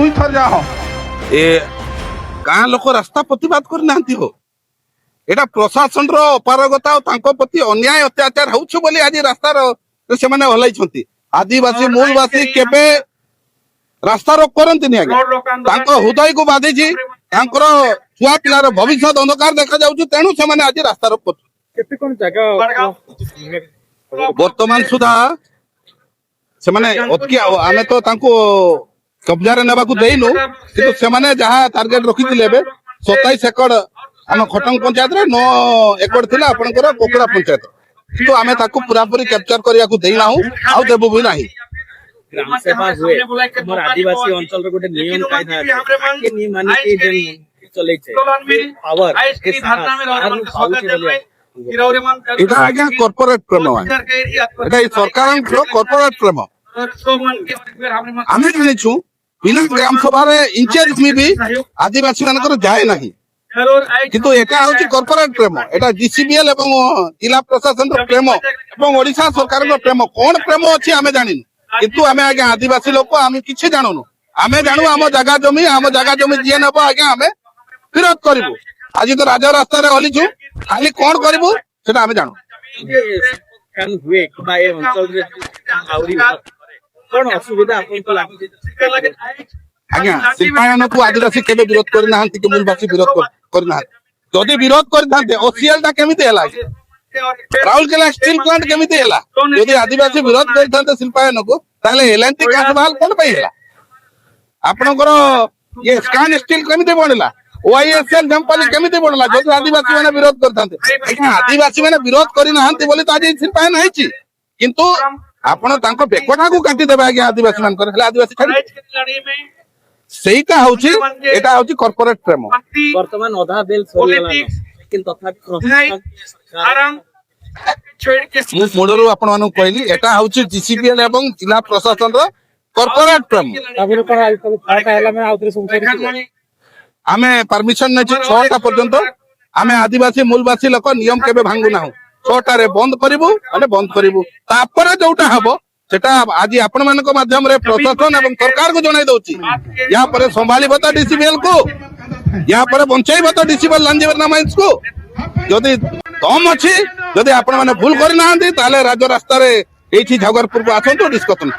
दुई थर जा ए गाँ लोक रास्ता प्रतिवाद करना हो एटा प्रशासन अपारगता प्रति अन्याय अत्याचार होउछु बोली आज रास्ता से माने हलाई आदिवासी मूलवासी केबे रास्ता रोक करंती नि आगे तांको हृदय को बाधी छुआ पिलार भविष्य अंधकार देखा जाउछु तेणु से माने आज रास्ता रोक कर केते कोन जगह वर्तमान सुधा से माने आमे तो तांको कब्जा रे नेबा को देइनु किंतु से माने जहां टार्गेट रखिथिले बे 27 एकड़ आम खटंग पंचायत रे 9 एकड़ थिला आपनकर कोकड़ा पंचायत तो आमे ताको पूरा पूरी कैप्चर करिया को देइना हूं आउ देबो भी नाही ग्राम सभा हुए हमर आदिवासी अंचल रे गोटे नियम कायदा के नि माने के जन चलै छै पावर के साथ इटा आगे कॉर्पोरेट प्रेम इटा सरकार कॉर्पोरेट प्रेम आमे जानि छु बिना ग्राम सभा रे इंचार्ज में भी आदिवासी मानकर जाए नहीं किंतु एटा होची कॉर्पोरेट प्रेम एटा डीसीबीएल एवं जिला प्रशासन प्रेम एवं ओडिशा सरकार प्रेम कोन प्रेम अछि आमे जानिन किंतु आमे आगे आदिवासी लोक आमे किछि जाननु आमे जानू हम जगह जमी जे नबो आगे आमे विरोध करिवु आज तो राजा रास्ता रे हलिछु खाली कोन करिवु सेटा आमे जानू कान हुए बाय अंचल रे आउरी कोन असुविधा आपन को लागे आज्ञा शिल्पायन को आदिवासी केबे विरोध करना हंती के मूलवासी विरोध करना जदि विरोध करथांते ओसीएल ता केमिते हला राउरकेला स्टील प्लांट केमिते हला जदि आदिवासी विरोध करथांते शिल्पायन को ताले एलएनटी का सवाल कोन पई हला आपनकर ये स्कान स्टील केमिते बनला ओआईएसएल जंपाली केमिते बनला जदि आदिवासी माने विरोध करथांते आज्ञा आदिवासी माने विरोध करिना हंती बोली त आज शिल्पायन हैची किंतु आपण तांको बेकोटा को काटी देबा आज्ञा आदिवासी मान कर हला आदिवासी छाड़ी सेटा होची एटा होची कॉर्पोरेट प्रेम वर्तमान आधा बेल सरीला लेकिन तथापि मु मोडरू आपण मानु कहली एटा होची डीसीबीएल एवं जिला प्रशासन रो कॉर्पोरेट प्रेम ताबुर पर फाटा हला में आउतरे संसार आमे परमिशन नै 6टा पर्यंत आमे आदिवासी मूलवासी लोक नियम केबे भांगु नाहु 6टा रे बंद करिवु अने बंद करिवु तापर जोटा हबो सेटा आज आपण मानक माध्यम रे प्रशासन एवं सरकार को जणाई दउची या पर संभाली बता डीसीबीएल को या पर बंचाई बता डीसीबीएल लांजीवरना माइंस को जदि दम अछि जदि आपण माने भूल करि नाहंती ताले राज रास्ता रे एठी झगरपुर को आछंतो डिस्कशन